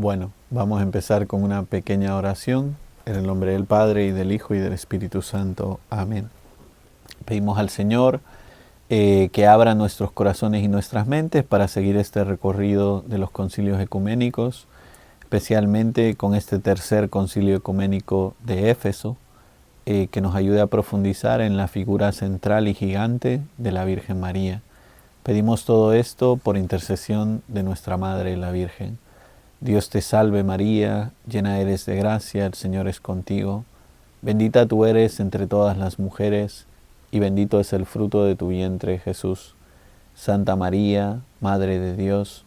Bueno, vamos a empezar con una pequeña oración. En el nombre del Padre, y del Hijo, y del Espíritu Santo. Amén. Pedimos al Señor que abra nuestros corazones y nuestras mentes para seguir este recorrido de los concilios ecuménicos, especialmente con este tercer concilio ecuménico de Éfeso, que nos ayude a profundizar en la figura central y gigante de la Virgen María. Pedimos todo esto por intercesión de nuestra Madre, la Virgen. Dios te salve María, llena eres de gracia, el Señor es contigo. Bendita tú eres entre todas las mujeres, y bendito es el fruto de tu vientre, Jesús. Santa María, Madre de Dios,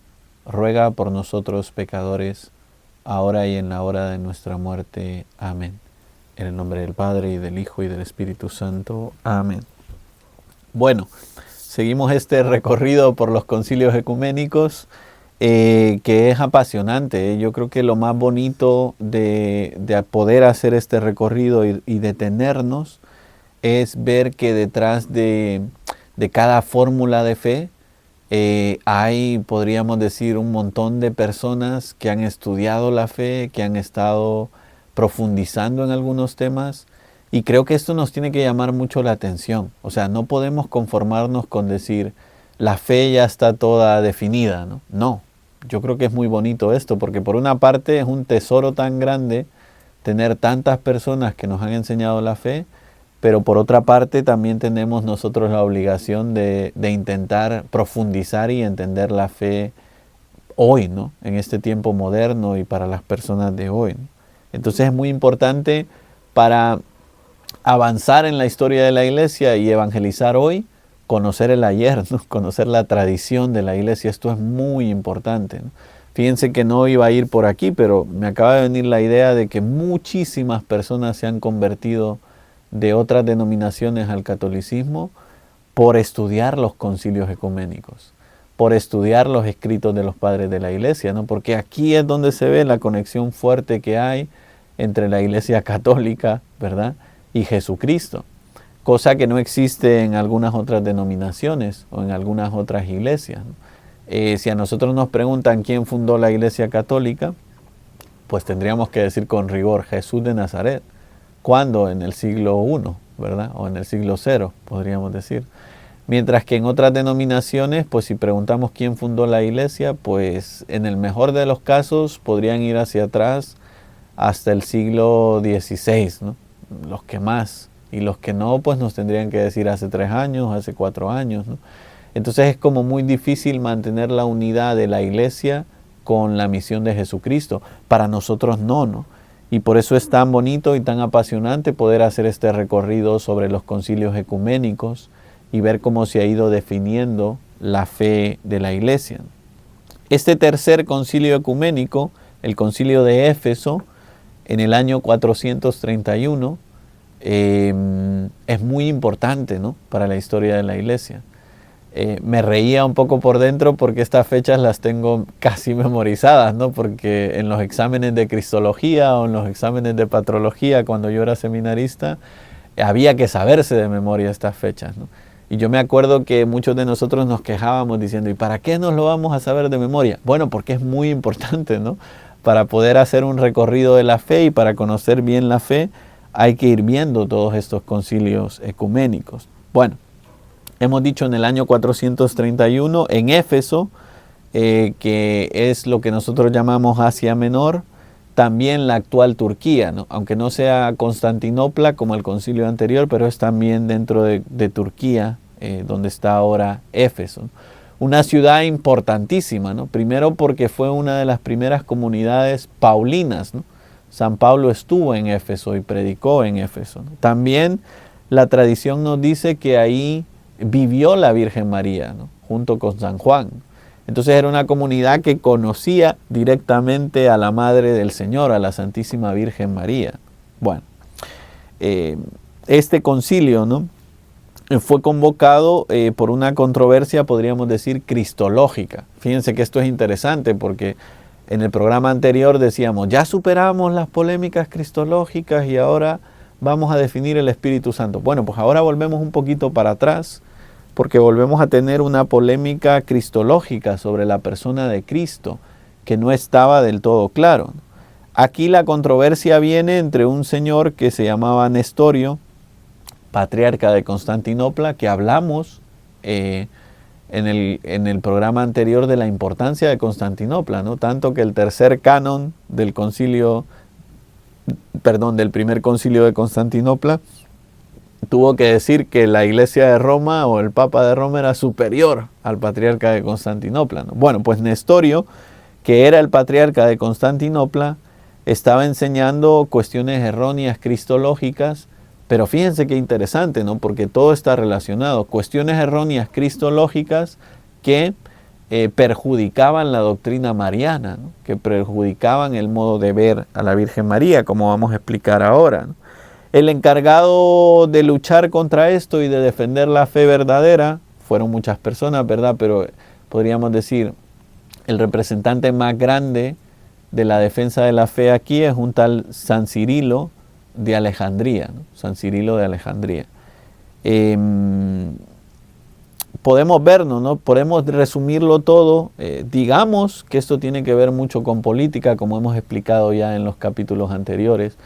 ruega por nosotros pecadores, ahora y en la hora de nuestra muerte. Amén. En el nombre del Padre, y del Hijo, y del Espíritu Santo. Amén. Bueno, seguimos este recorrido por los concilios ecuménicos, que es apasionante. Yo creo que lo más bonito de poder hacer este recorrido y detenernos es ver que detrás de cada fórmula de fe hay, podríamos decir, un montón de personas que han estudiado la fe, que han estado profundizando en algunos temas, y creo que esto nos tiene que llamar mucho la atención. O sea, no podemos conformarnos con decir la fe ya está toda definida, ¿no? No, yo creo que es muy bonito esto, porque por una parte es un tesoro tan grande tener tantas personas que nos han enseñado la fe, pero por otra parte también tenemos nosotros la obligación de intentar profundizar y entender la fe hoy, ¿no? En este tiempo moderno y para las personas de hoy, ¿no? Entonces es muy importante para avanzar en la historia de la Iglesia y evangelizar hoy, conocer el ayer, ¿no? Conocer la tradición de la Iglesia. Esto es muy importante, ¿no? Fíjense que no iba a ir por aquí, pero me acaba de venir la idea de que muchísimas personas se han convertido de otras denominaciones al catolicismo por estudiar los concilios ecuménicos, por estudiar los escritos de los padres de la Iglesia, ¿no? Porque aquí es donde se ve la conexión fuerte que hay entre la Iglesia católica, ¿verdad?, y Jesucristo, cosa que no existe en algunas otras denominaciones o en algunas otras iglesias, ¿no? Si a nosotros nos preguntan quién fundó la Iglesia católica, pues tendríamos que decir con rigor Jesús de Nazaret. ¿Cuándo? En el siglo I, ¿verdad? O en el siglo cero, podríamos decir. Mientras que en otras denominaciones, pues si preguntamos quién fundó la Iglesia, pues en el mejor de los casos podrían ir hacia atrás hasta el siglo XVI, ¿no? Los que más. Y los que no, pues nos tendrían que decir hace 3 años, hace 4 años, ¿no? Entonces es como muy difícil mantener la unidad de la Iglesia con la misión de Jesucristo. Para nosotros no, ¿no? Y por eso es tan bonito y tan apasionante poder hacer este recorrido sobre los concilios ecuménicos y ver cómo se ha ido definiendo la fe de la Iglesia. Este tercer concilio ecuménico, el concilio de Éfeso, en el año 431, es muy importante, ¿no?, para la historia de la Iglesia. Me reía un poco por dentro porque estas fechas las tengo casi memorizadas, ¿no? Porque en los exámenes de cristología o en los exámenes de patrología, cuando yo era seminarista, había que saberse de memoria estas fechas, ¿no? Y yo me acuerdo que muchos de nosotros nos quejábamos diciendo, ¿y para qué nos lo vamos a saber de memoria? Bueno, porque es muy importante, ¿no? Para poder hacer un recorrido de la fe y para conocer bien la fe, hay que ir viendo todos estos concilios ecuménicos. Bueno, hemos dicho en el año 431 en Éfeso, que es lo que nosotros llamamos Asia Menor, también la actual Turquía, ¿no? Aunque no sea Constantinopla como el concilio anterior, pero es también dentro de Turquía, donde está ahora Éfeso. Una ciudad importantísima, ¿no? Primero porque fue una de las primeras comunidades paulinas, ¿no? San Pablo estuvo en Éfeso y predicó en Éfeso, ¿no? También la tradición nos dice que ahí vivió la Virgen María, ¿no?, junto con San Juan. Entonces era una comunidad que conocía directamente a la Madre del Señor, a la Santísima Virgen María. Bueno, este concilio, ¿no?, fue convocado por una controversia, podríamos decir, cristológica. Fíjense que esto es interesante porque en el programa anterior decíamos, ya superamos las polémicas cristológicas y ahora vamos a definir el Espíritu Santo. Bueno, pues ahora volvemos un poquito para atrás, porque volvemos a tener una polémica cristológica sobre la persona de Cristo, que no estaba del todo claro. Aquí la controversia viene entre un señor que se llamaba Nestorio, patriarca de Constantinopla, que hablamos en el programa anterior de la importancia de Constantinopla, ¿no? Tanto que el tercer canon del del primer concilio de Constantinopla tuvo que decir que la iglesia de Roma o el papa de Roma era superior al patriarca de Constantinopla, ¿no? Bueno, pues Nestorio, que era el patriarca de Constantinopla, estaba enseñando cuestiones erróneas cristológicas, pero fíjense qué interesante, ¿no? Porque todo está relacionado. Cuestiones erróneas cristológicas que perjudicaban la doctrina mariana, ¿no? Que perjudicaban el modo de ver a la Virgen María, como vamos a explicar ahora, ¿no? El encargado de luchar contra esto y de defender la fe verdadera, fueron muchas personas, ¿verdad? Pero podríamos decir, el representante más grande de la defensa de la fe aquí es un tal San Cirilo de Alejandría, ¿no? San Cirilo de Alejandría. Podemos vernos, ¿no? Podemos resumirlo todo. Digamos que esto tiene que ver mucho con política, como hemos explicado ya en los capítulos anteriores,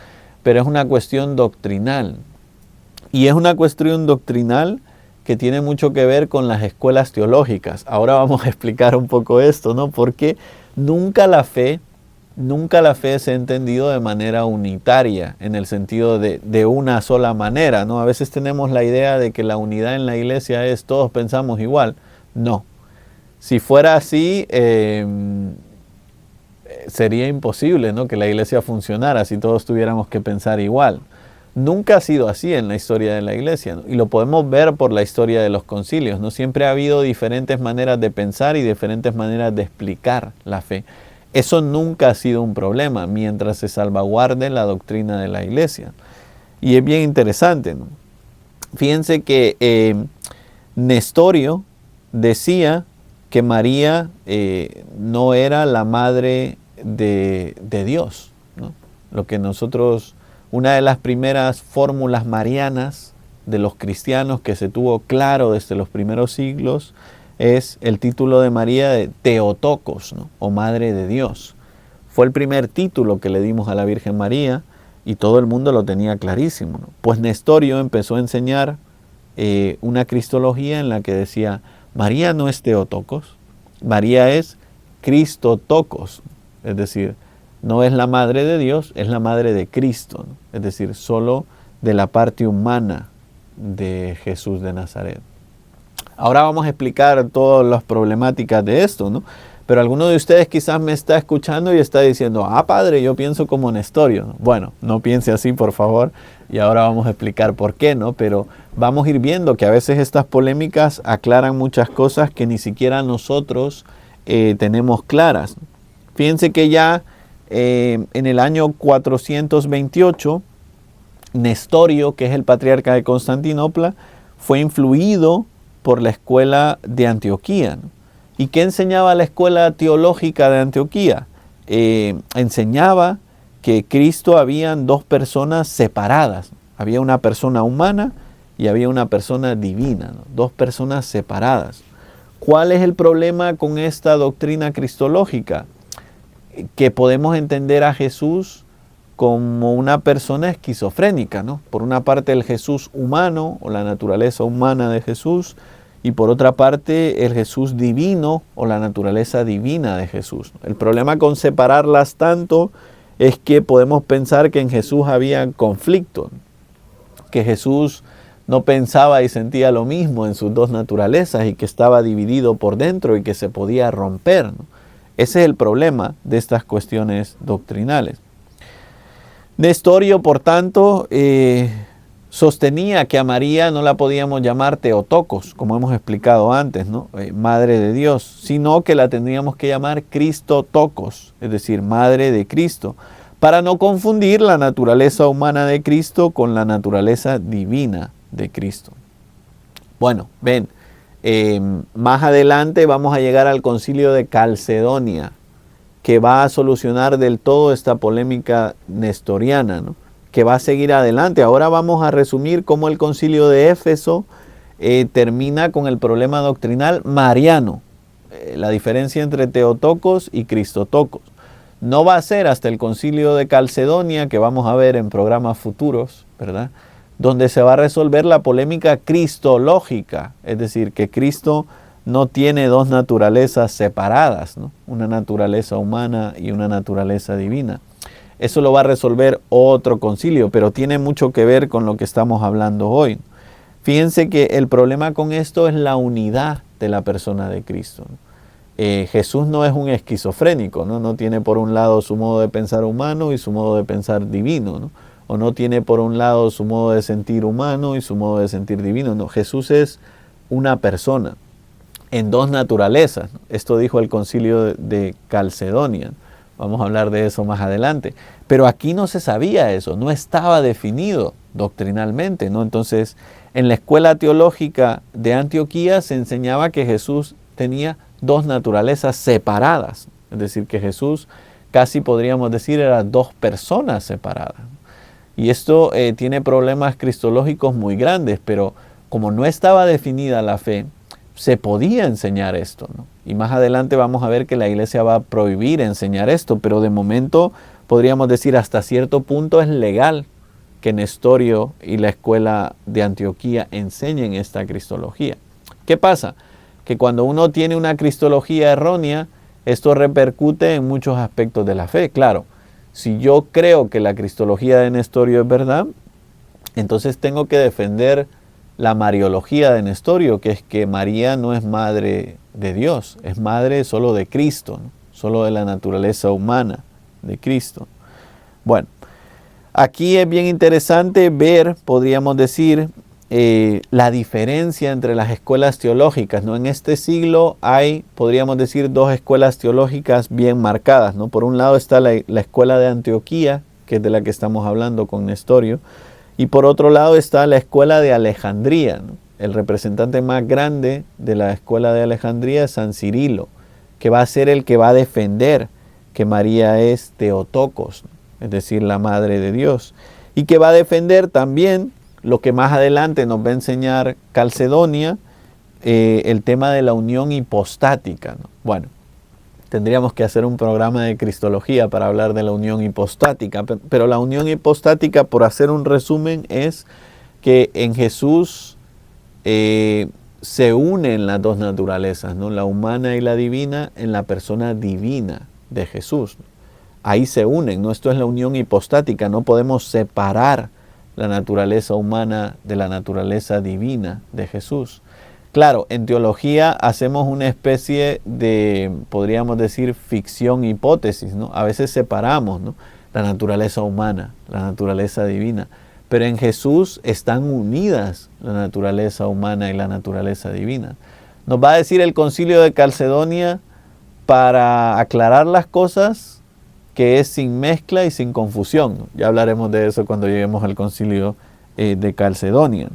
pero es una cuestión doctrinal. Y es una cuestión doctrinal que tiene mucho que ver con las escuelas teológicas. Ahora vamos a explicar un poco esto, ¿no? Porque nunca la fe se ha entendido de manera unitaria, en el sentido de una sola manera, ¿no? A veces tenemos la idea de que la unidad en la iglesia es todos pensamos igual. No. Si fuera así, sería imposible, ¿no? Que la iglesia funcionara si todos tuviéramos que pensar igual. Nunca ha sido así en la historia de la iglesia, ¿no? Y lo podemos ver por la historia de los concilios, ¿no? Siempre ha habido diferentes maneras de pensar y diferentes maneras de explicar la fe. Eso nunca ha sido un problema mientras se salvaguarde la doctrina de la iglesia. Y es bien interesante, ¿no? Fíjense que Nestorio decía que María no era la madre de Dios, ¿no? Lo que nosotros, una de las primeras fórmulas marianas de los cristianos que se tuvo claro desde los primeros siglos es el título de María de Theotokos, ¿no? O Madre de Dios. Fue el primer título que le dimos a la Virgen María y todo el mundo lo tenía clarísimo, ¿no? Pues Nestorio empezó a enseñar una cristología en la que decía, María no es Theotokos, María es Cristotokos, es decir, no es la madre de Dios, es la madre de Cristo, ¿no? Es decir, solo de la parte humana de Jesús de Nazaret. Ahora vamos a explicar todas las problemáticas de esto, ¿no? Pero alguno de ustedes quizás me está escuchando y está diciendo, padre, yo pienso como Nestorio. Bueno, no piense así, por favor, y ahora vamos a explicar por qué, ¿no? Pero vamos a ir viendo que a veces estas polémicas aclaran muchas cosas que ni siquiera nosotros tenemos claras. Fíjense que ya en el año 428, Nestorio, que es el patriarca de Constantinopla, fue influido por la escuela de Antioquía, ¿no? ¿Y qué enseñaba la escuela teológica de Antioquía? Enseñaba que Cristo habían dos personas separadas. Había una persona humana y había una persona divina, ¿no? Dos personas separadas. ¿Cuál es el problema con esta doctrina cristológica? Que podemos entender a Jesús como una persona esquizofrénica, ¿no? Por una parte el Jesús humano o la naturaleza humana de Jesús, y por otra parte el Jesús divino o la naturaleza divina de Jesús. El problema con separarlas tanto es que podemos pensar que en Jesús había conflicto, que Jesús no pensaba y sentía lo mismo en sus dos naturalezas y que estaba dividido por dentro y que se podía romper, ¿no? Ese es el problema de estas cuestiones doctrinales. Nestorio, por tanto, sostenía que a María no la podíamos llamar Theotokos, como hemos explicado antes, ¿no? Madre de Dios, sino que la tendríamos que llamar Cristotokos, es decir, Madre de Cristo, para no confundir la naturaleza humana de Cristo con la naturaleza divina de Cristo. Bueno, ven, más adelante vamos a llegar al concilio de Calcedonia, que va a solucionar del todo esta polémica nestoriana, ¿no? Que va a seguir adelante. Ahora vamos a resumir cómo el concilio de Éfeso termina con el problema doctrinal mariano. la diferencia entre Teotocos y Cristotocos. No va a ser hasta el Concilio de Calcedonia, que vamos a ver en programas futuros, ¿verdad?, donde se va a resolver la polémica cristológica, es decir, que Cristo no tiene dos naturalezas separadas, ¿no?, una naturaleza humana y una naturaleza divina. Eso lo va a resolver otro concilio, pero tiene mucho que ver con lo que estamos hablando hoy. Fíjense que el problema con esto es la unidad de la persona de Cristo. Jesús no es un esquizofrénico, ¿no? No tiene por un lado su modo de pensar humano y su modo de pensar divino, ¿no? O no tiene por un lado su modo de sentir humano y su modo de sentir divino. No, Jesús es una persona en dos naturalezas, ¿no? Esto dijo el concilio de Calcedonia. Vamos a hablar de eso más adelante. Pero aquí no se sabía eso, no estaba definido doctrinalmente, ¿no? Entonces, en la escuela teológica de Antioquía se enseñaba que Jesús tenía dos naturalezas separadas. Es decir, que Jesús, casi podríamos decir, era dos personas separadas. Y esto tiene problemas cristológicos muy grandes, pero como no estaba definida la fe, se podía enseñar esto, ¿no? Y más adelante vamos a ver que la iglesia va a prohibir enseñar esto, pero de momento podríamos decir hasta cierto punto es legal que Nestorio y la escuela de Antioquía enseñen esta cristología. ¿Qué pasa? Que cuando uno tiene una cristología errónea, esto repercute en muchos aspectos de la fe. Claro, si yo creo que la cristología de Nestorio es verdad, entonces tengo que defender la mariología de Nestorio, que es que María no es madre de Dios, es madre solo de Cristo, ¿no?, solo de la naturaleza humana de Cristo. Bueno, aquí es bien interesante ver, podríamos decir, la diferencia entre las escuelas teológicas, ¿no? En este siglo hay, podríamos decir, dos escuelas teológicas bien marcadas, ¿no? Por un lado está la escuela de Antioquía, que es de la que estamos hablando con Nestorio, y por otro lado está la escuela de Alejandría, ¿no? El representante más grande de la escuela de Alejandría es San Cirilo, que va a ser el que va a defender que María es Teotocos, ¿no?, es decir, la Madre de Dios, y que va a defender también lo que más adelante nos va a enseñar Calcedonia, el tema de la unión hipostática, ¿no? Bueno, tendríamos que hacer un programa de cristología para hablar de la unión hipostática, pero la unión hipostática, por hacer un resumen, es que en Jesús se unen las dos naturalezas, ¿no?, la humana y la divina, en la persona divina de Jesús. Ahí se unen, ¿no? Esto es la unión hipostática, no podemos separar la naturaleza humana de la naturaleza divina de Jesús. Claro, en teología hacemos una especie de, podríamos decir, ficción-hipótesis, ¿no? A veces separamos, ¿no?, la naturaleza humana, la naturaleza divina, pero en Jesús están unidas la naturaleza humana y la naturaleza divina. Nos va a decir el Concilio de Calcedonia, para aclarar las cosas, que es sin mezcla y sin confusión, ¿no? Ya hablaremos de eso cuando lleguemos al Concilio de Calcedonia.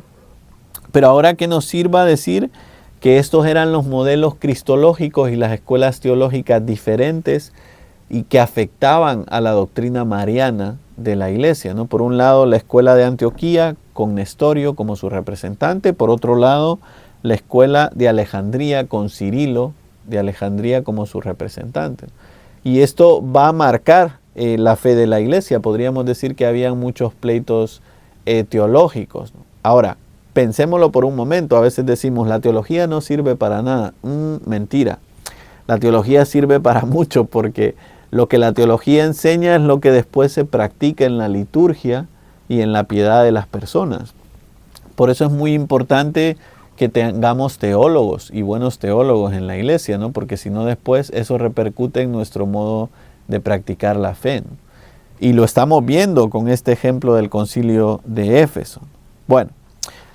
Pero ahora que nos sirva decir que estos eran los modelos cristológicos y las escuelas teológicas diferentes y que afectaban a la doctrina mariana de la iglesia, ¿no? Por un lado, la escuela de Antioquía con Nestorio como su representante, por otro lado, la escuela de Alejandría con Cirilo de Alejandría como su representante. Y esto va a marcar la fe de la iglesia. Podríamos decir que había muchos pleitos teológicos, ¿no? Ahora, pensémoslo por un momento. A veces decimos, la teología no sirve para nada. Mentira. La teología sirve para mucho, porque lo que la teología enseña es lo que después se practica en la liturgia y en la piedad de las personas. Por eso es muy importante que tengamos teólogos y buenos teólogos en la iglesia, ¿no? Porque si no, después eso repercute en nuestro modo de practicar la fe, ¿no? Y lo estamos viendo con este ejemplo del concilio de Éfeso. Bueno,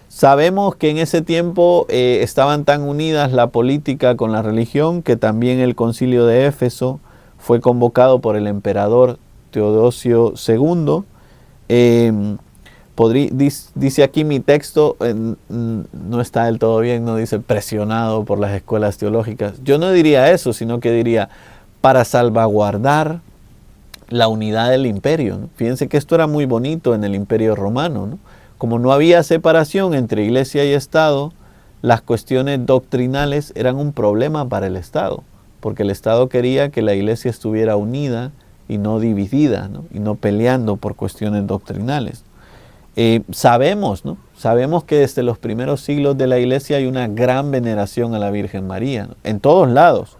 sabemos que en ese tiempo estaban tan unidas la política con la religión, que también el concilio de Éfeso fue convocado por el emperador Teodosio II. Dice aquí mi texto, no está del todo bien, no dice presionado por las escuelas teológicas. Yo no diría eso, sino que diría para salvaguardar la unidad del imperio, ¿no? Fíjense que esto era muy bonito en el imperio romano, ¿no? Como no había separación entre iglesia y Estado, las cuestiones doctrinales eran un problema para el Estado, porque el Estado quería que la Iglesia estuviera unida y no dividida, ¿no? Y no peleando por cuestiones doctrinales. Sabemos, ¿no? Sabemos que desde los primeros siglos de la Iglesia hay una gran veneración a la Virgen María, ¿no? En todos lados,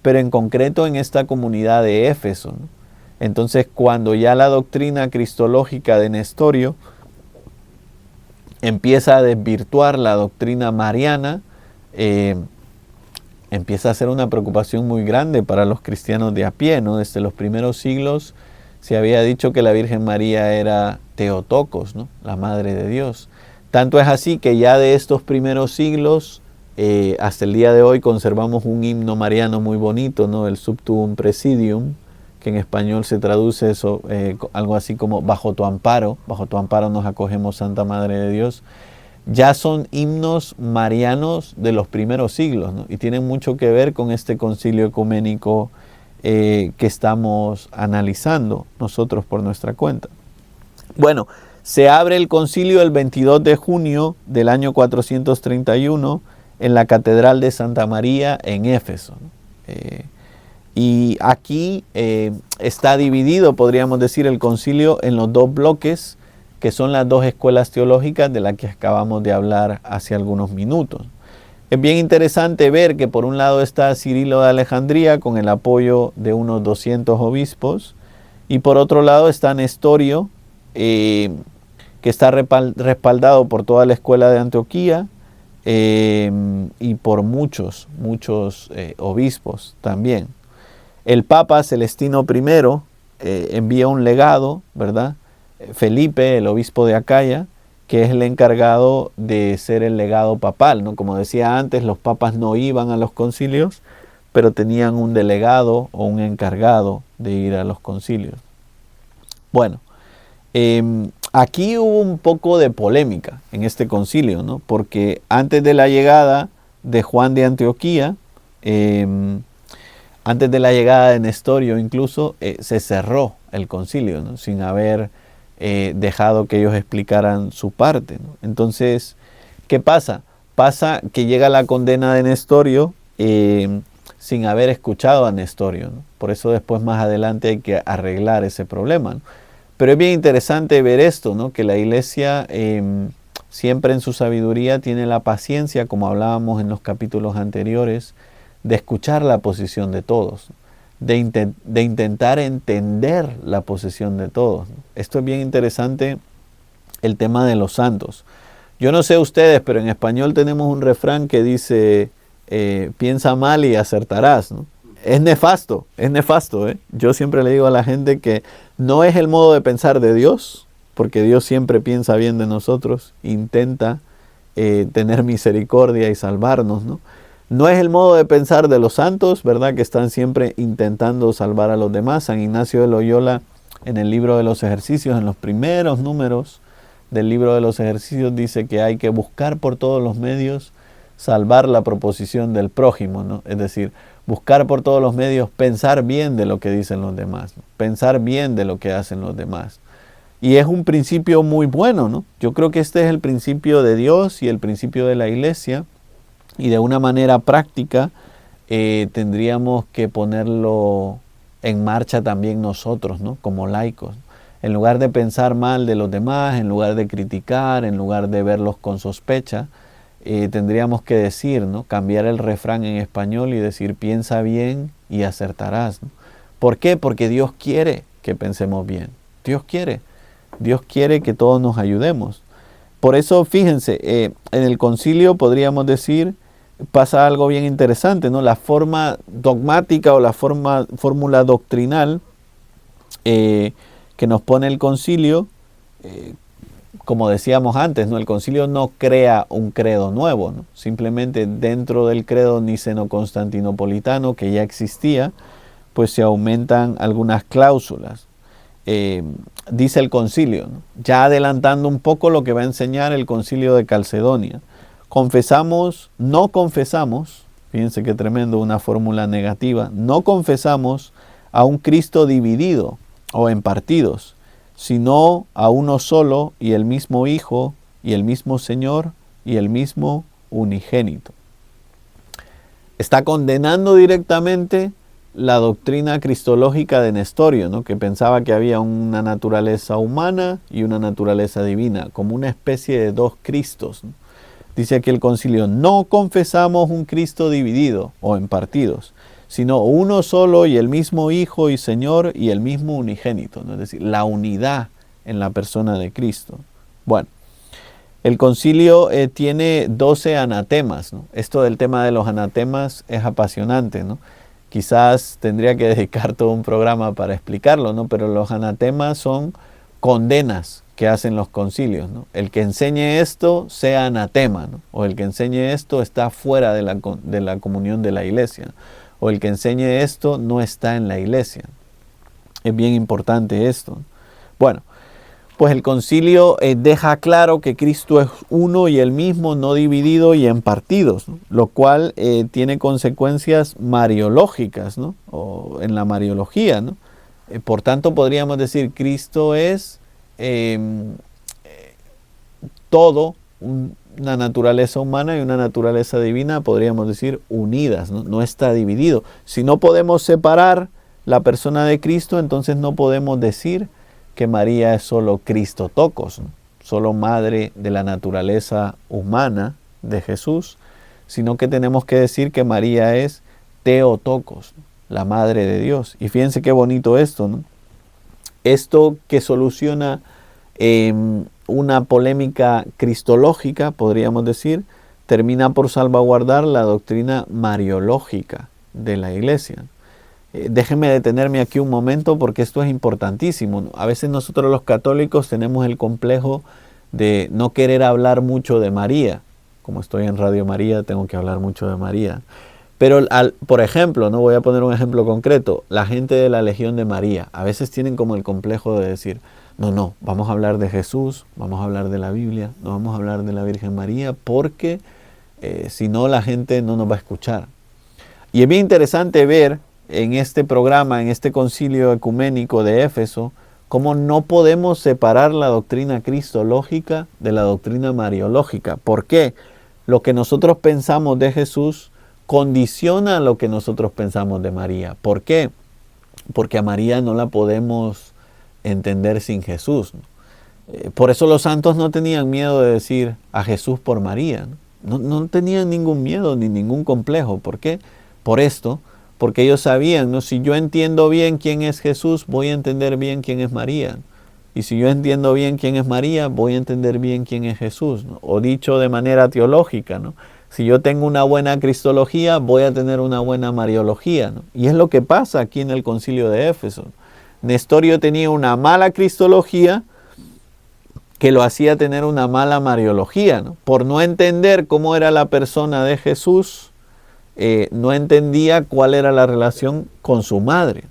pero en concreto en esta comunidad de Éfeso, ¿no? Entonces, cuando ya la doctrina cristológica de Nestorio empieza a desvirtuar la doctrina mariana, empieza a ser una preocupación muy grande para los cristianos de a pie, ¿no? Desde los primeros siglos se había dicho que la Virgen María era Theotokos, ¿no? La Madre de Dios. Tanto es así que ya de estos primeros siglos hasta el día de hoy conservamos un himno mariano muy bonito, ¿no? El Subtuum Presidium, que en español se traduce eso, algo así como bajo tu amparo nos acogemos, Santa Madre de Dios. Ya son himnos marianos de los primeros siglos, ¿no? Y tienen mucho que ver con este concilio ecuménico que estamos analizando nosotros por nuestra cuenta. Bueno, se abre el concilio el 22 de junio del año 431 en la Catedral de Santa María en Éfeso, ¿no? Y aquí está dividido, podríamos decir, el concilio en los dos bloques, que son las dos escuelas teológicas de las que acabamos de hablar hace algunos minutos. Es bien interesante ver que por un lado está Cirilo de Alejandría con el apoyo de unos 200 obispos, y por otro lado está Nestorio, que está respaldado por toda la escuela de Antioquía y por muchos obispos también. El Papa Celestino I envía un legado, ¿verdad? Felipe, el obispo de Acaya, que es el encargado de ser el legado papal, ¿no? Como decía antes, los papas no iban a los concilios, pero tenían un delegado o un encargado de ir a los concilios. Bueno, aquí hubo un poco de polémica en este concilio, ¿no? Porque antes de la llegada de Juan de Antioquía, antes de la llegada de Nestorio incluso, se cerró el concilio, ¿no? Sin haber dejado que ellos explicaran su parte, ¿no? Entonces, ¿qué pasa? Pasa que llega la condena de Nestorio sin haber escuchado a Nestorio, ¿no? Por eso después más adelante hay que arreglar ese problema, ¿no? Pero es bien interesante ver esto, ¿no? Que la Iglesia siempre en su sabiduría tiene la paciencia, como hablábamos en los capítulos anteriores, de escuchar la posición de todos, de intentar entender la posición de todos. Esto es bien interesante, el tema de los santos. Yo no sé ustedes, pero en español tenemos un refrán que dice, piensa mal y acertarás, ¿no? Es nefasto, ¿eh? Yo siempre le digo a la gente que no es el modo de pensar de Dios, porque Dios siempre piensa bien de nosotros, intenta tener misericordia y salvarnos, ¿no? No es el modo de pensar de los santos, ¿verdad? Que están siempre intentando salvar a los demás. San Ignacio de Loyola, en el libro de los ejercicios, en los primeros números del libro de los ejercicios, dice que hay que buscar por todos los medios salvar la proposición del prójimo, ¿no? Es decir, buscar por todos los medios pensar bien de lo que dicen los demás, ¿no? Pensar bien de lo que hacen los demás. Y es un principio muy bueno, ¿no? Yo creo que este es el principio de Dios y el principio de la Iglesia. Y de una manera práctica tendríamos que ponerlo en marcha también nosotros, ¿no? Como laicos. En lugar de pensar mal de los demás, en lugar de criticar, en lugar de verlos con sospecha, tendríamos que decir, ¿no? Cambiar el refrán en español y decir piensa bien y acertarás, ¿no? ¿Por qué? Porque Dios quiere que pensemos bien. Dios quiere que todos nos ayudemos. Por eso, fíjense, en el concilio podríamos decir, pasa algo bien interesante, ¿no? La forma dogmática o la fórmula doctrinal que nos pone el concilio, como decíamos antes, ¿no? El concilio no crea un credo nuevo, ¿no? Simplemente dentro del credo niceno-constantinopolitano que ya existía, pues se aumentan algunas cláusulas. Dice el concilio, ¿no? Ya adelantando un poco lo que va a enseñar el concilio de Calcedonia. No confesamos, fíjense qué tremendo, una fórmula negativa, no confesamos a un Cristo dividido o en partidos, sino a uno solo y el mismo Hijo y el mismo Señor y el mismo unigénito. Está condenando directamente la doctrina cristológica de Nestorio, ¿no? Que pensaba que había una naturaleza humana y una naturaleza divina, como una especie de dos Cristos, ¿no? Dice aquí el concilio: no confesamos un Cristo dividido o en partidos, sino uno solo y el mismo Hijo y Señor y el mismo unigénito, ¿no? Es decir, la unidad en la persona de Cristo. Bueno, el concilio tiene 12 anatemas, ¿no? Esto del tema de los anatemas es apasionante, ¿no? Quizás tendría que dedicar todo un programa para explicarlo, ¿no? Pero los anatemas son condenas que hacen los concilios, ¿no? El que enseñe esto sea anatema, ¿no? O el que enseñe esto está fuera de la comunión de la iglesia, ¿no? O el que enseñe esto no está en la iglesia. Es bien importante esto. Bueno, pues el concilio deja claro que Cristo es uno y el mismo, no dividido y en partidos, ¿no? Lo cual tiene consecuencias mariológicas, ¿no? O en la mariología, ¿no? Por tanto, podríamos decir Cristo es todo, una naturaleza humana y una naturaleza divina, podríamos decir unidas, ¿no? No está dividido. Si no podemos separar la persona de Cristo, entonces no podemos decir que María es solo Cristotokos, ¿no? Solo madre de la naturaleza humana de Jesús, sino que tenemos que decir que María es Theotokos, ¿no? La madre de Dios. Y fíjense qué bonito esto, ¿no? Esto que soluciona una polémica cristológica, podríamos decir, termina por salvaguardar la doctrina mariológica de la iglesia. Déjenme detenerme aquí un momento porque esto es importantísimo, ¿no? A veces nosotros los católicos tenemos el complejo de no querer hablar mucho de María. Como estoy en Radio María, tengo que hablar mucho de María. Pero, por ejemplo, no voy a poner un ejemplo concreto, la gente de la Legión de María, a veces tienen como el complejo de decir, no, vamos a hablar de Jesús, vamos a hablar de la Biblia, no vamos a hablar de la Virgen María, porque si no la gente no nos va a escuchar. Y es bien interesante ver en este programa, en este concilio ecuménico de Éfeso, cómo no podemos separar la doctrina cristológica de la doctrina mariológica. ¿Por qué? Lo que nosotros pensamos de Jesús condiciona lo que nosotros pensamos de María. ¿Por qué? Porque a María no la podemos entender sin Jesús, ¿no? Por eso los santos no tenían miedo de decir a Jesús por María, ¿no? No tenían ningún miedo ni ningún complejo. ¿Por qué? Por esto, porque ellos sabían, ¿no? Si yo entiendo bien quién es Jesús, voy a entender bien quién es María. Y si yo entiendo bien quién es María, voy a entender bien quién es Jesús, ¿no? O dicho de manera teológica, ¿no? Si yo tengo una buena cristología, voy a tener una buena mariología, ¿no? Y es lo que pasa aquí en el concilio de Éfeso. Nestorio tenía una mala cristología que lo hacía tener una mala mariología, ¿no? Por no entender cómo era la persona de Jesús, no entendía cuál era la relación con su madre.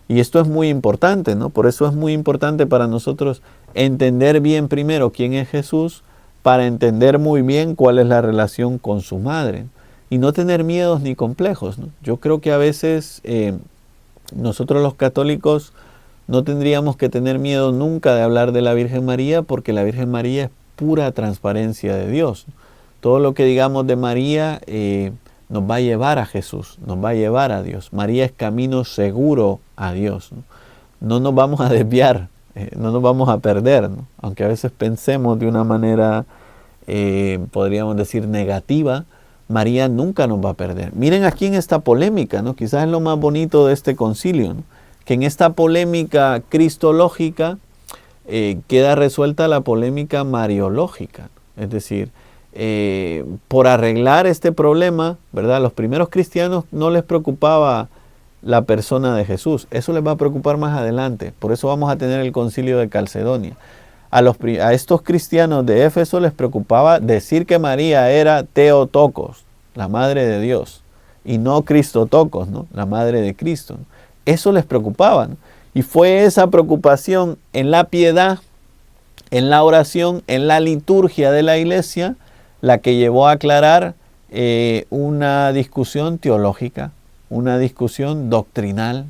Y esto es muy importante, ¿no? Por eso es muy importante para nosotros entender bien primero quién es Jesús, para entender muy bien cuál es la relación con su madre. Y no tener miedos ni complejos, ¿no? Yo creo que a veces nosotros los católicos no tendríamos que tener miedo nunca de hablar de la Virgen María, porque la Virgen María es pura transparencia de Dios. Todo lo que digamos de María nos va a llevar a Jesús, nos va a llevar a Dios. María es camino seguro a Dios, ¿no? No nos vamos a desviar, no nos vamos a perder, ¿no? Aunque a veces pensemos de una manera, podríamos decir, negativa, María nunca nos va a perder. Miren aquí en esta polémica, ¿no? Quizás es lo más bonito de este concilio, ¿no? Que en esta polémica cristológica queda resuelta la polémica mariológica, ¿no? Es decir, por arreglar este problema, ¿verdad? Los primeros cristianos no les preocupaba la persona de Jesús. Eso les va a preocupar más adelante. Por eso vamos a tener el concilio de Calcedonia. A estos cristianos de Éfeso les preocupaba decir que María era Theotokos, la madre de Dios, y no Cristotokos, ¿no? La madre de Cristo, ¿no? Eso les preocupaba, ¿no? Y fue esa preocupación en la piedad, en la oración, en la liturgia de la iglesia, la que llevó a aclarar una discusión teológica, una discusión doctrinal,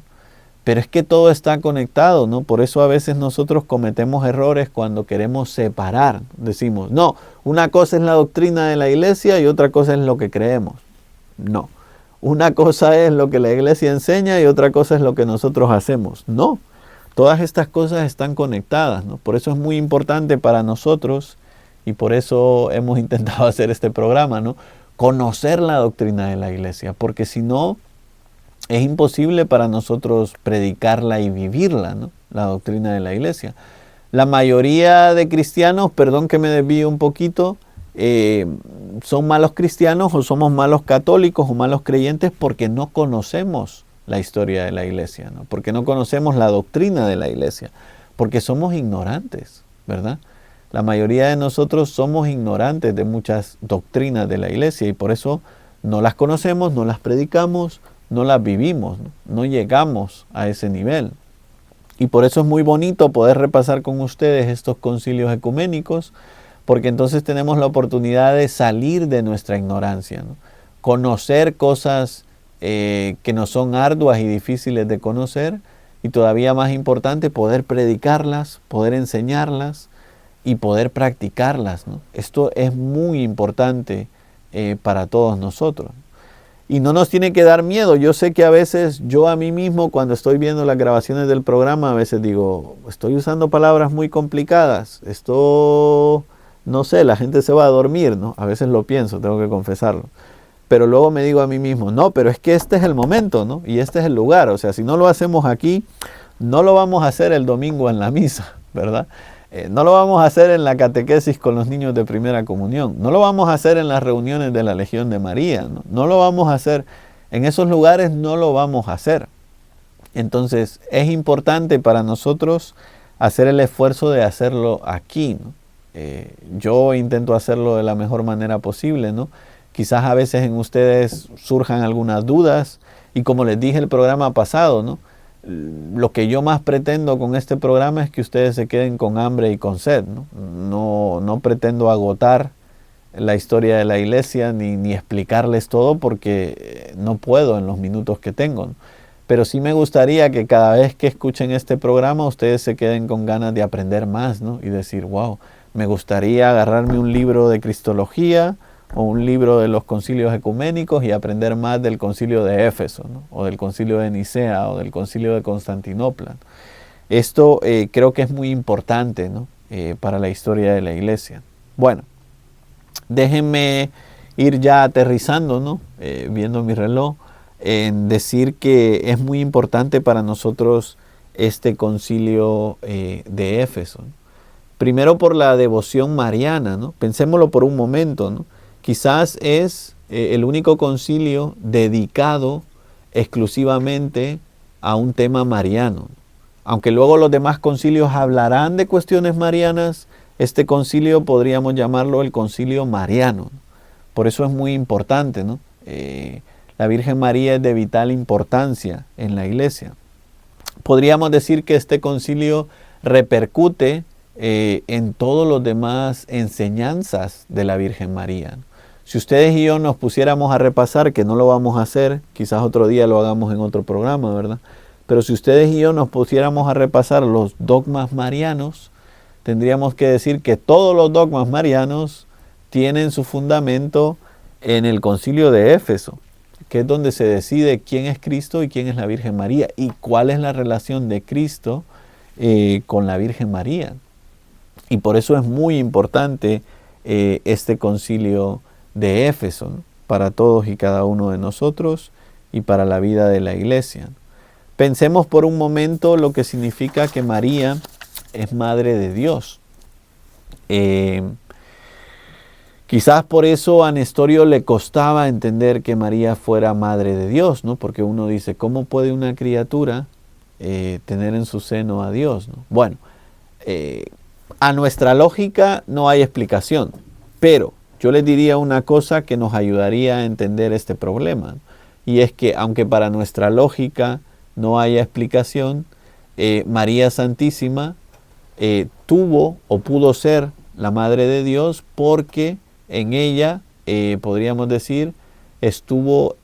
Pero es que todo está conectado, ¿no? Por eso a veces nosotros cometemos errores cuando queremos separar. Decimos, no, una cosa es la doctrina de la iglesia y otra cosa es lo que creemos. No. Una cosa es lo que la iglesia enseña y otra cosa es lo que nosotros hacemos. No. Todas estas cosas están conectadas, ¿no? Por eso es muy importante para nosotros y por eso hemos intentado hacer este programa, ¿no? Conocer la doctrina de la iglesia, porque si no, es imposible para nosotros predicarla y vivirla, ¿no? La doctrina de la iglesia. La mayoría de cristianos, perdón que me desvíe un poquito, son malos cristianos o somos malos católicos o malos creyentes porque no conocemos la historia de la iglesia, ¿no? Porque no conocemos la doctrina de la iglesia, porque somos ignorantes, ¿verdad? La mayoría de nosotros somos ignorantes de muchas doctrinas de la iglesia y por eso no las conocemos, no las predicamos, no las vivimos, no llegamos a ese nivel. Y por eso es muy bonito poder repasar con ustedes estos concilios ecuménicos, porque entonces tenemos la oportunidad de salir de nuestra ignorancia, ¿no? Conocer cosas que nos son arduas y difíciles de conocer, y todavía más importante, poder predicarlas, poder enseñarlas y poder practicarlas, ¿no? Esto es muy importante para todos nosotros. Y no nos tiene que dar miedo. Yo sé que a veces yo a mí mismo cuando estoy viendo las grabaciones del programa, a veces digo, estoy usando palabras muy complicadas. Esto, no sé, la gente se va a dormir, ¿no? A veces lo pienso, tengo que confesarlo. Pero luego me digo a mí mismo, no, pero es que este es el momento, ¿no? Y este es el lugar. O sea, si no lo hacemos aquí, no lo vamos a hacer el domingo en la misa, ¿verdad? No lo vamos a hacer en la catequesis con los niños de primera comunión. No lo vamos a hacer en las reuniones de la Legión de María. No lo vamos a hacer. En esos lugares no lo vamos a hacer. Entonces es importante para nosotros hacer el esfuerzo de hacerlo aquí, ¿no? Yo intento hacerlo de la mejor manera posible, ¿no? Quizás a veces en ustedes surjan algunas dudas y como les dije el programa pasado, ¿no? Lo que yo más pretendo con este programa es que ustedes se queden con hambre y con sed, ¿no? No pretendo agotar la historia de la iglesia ni explicarles todo porque no puedo en los minutos que tengo, ¿no? Pero sí me gustaría que cada vez que escuchen este programa ustedes se queden con ganas de aprender más, ¿no? Y decir, wow, me gustaría agarrarme un libro de Cristología o un libro de los concilios ecuménicos y aprender más del concilio de Éfeso, ¿no? O del concilio de Nicea o del concilio de Constantinopla. Esto creo que es muy importante, ¿no? Para la historia de la iglesia. Bueno, déjenme ir ya aterrizando, ¿no? Viendo mi reloj, en decir que es muy importante para nosotros este concilio de Éfeso, ¿no? Primero por la devoción mariana, ¿no? Pensémoslo por un momento, ¿no? Quizás es el único concilio dedicado exclusivamente a un tema mariano. Aunque luego los demás concilios hablarán de cuestiones marianas, este concilio podríamos llamarlo el concilio mariano. Por eso es muy importante, ¿no? La Virgen María es de vital importancia en la iglesia. Podríamos decir que este concilio repercute en todos los demás enseñanzas de la Virgen María. Si ustedes y yo nos pusiéramos a repasar, que no lo vamos a hacer, quizás otro día lo hagamos en otro programa, ¿verdad? Pero si ustedes y yo nos pusiéramos a repasar los dogmas marianos, tendríamos que decir que todos los dogmas marianos tienen su fundamento en el concilio de Éfeso, que es donde se decide quién es Cristo y quién es la Virgen María y cuál es la relación de Cristo con la Virgen María. Y por eso es muy importante este concilio de Éfeso, ¿no? Para todos y cada uno de nosotros y para la vida de la iglesia. Pensemos por un momento lo que significa que María es Madre de Dios. Quizás por eso a Nestorio le costaba entender que María fuera Madre de Dios, ¿no? Porque uno dice, ¿cómo puede una criatura tener en su seno a Dios, ¿no? Bueno, a nuestra lógica no hay explicación, pero yo les diría una cosa que nos ayudaría a entender este problema, ¿no? Y es que aunque para nuestra lógica no haya explicación, María Santísima tuvo o pudo ser la Madre de Dios porque en ella, podríamos decir, estuvo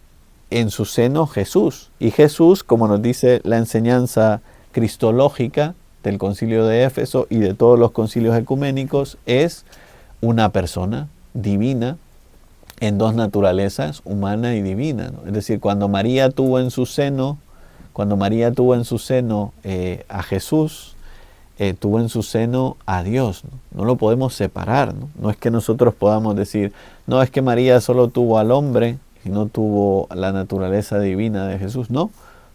en su seno Jesús. Y Jesús, como nos dice la enseñanza cristológica del concilio de Éfeso y de todos los concilios ecuménicos, es una persona divina en dos naturalezas, humana y divina, ¿no? Es decir, cuando María tuvo en su seno a Jesús, tuvo en su seno a Dios, ¿no? No lo podemos separar, ¿no? No es que nosotros podamos decir, no, es que María solo tuvo al hombre y no tuvo la naturaleza divina de Jesús. No,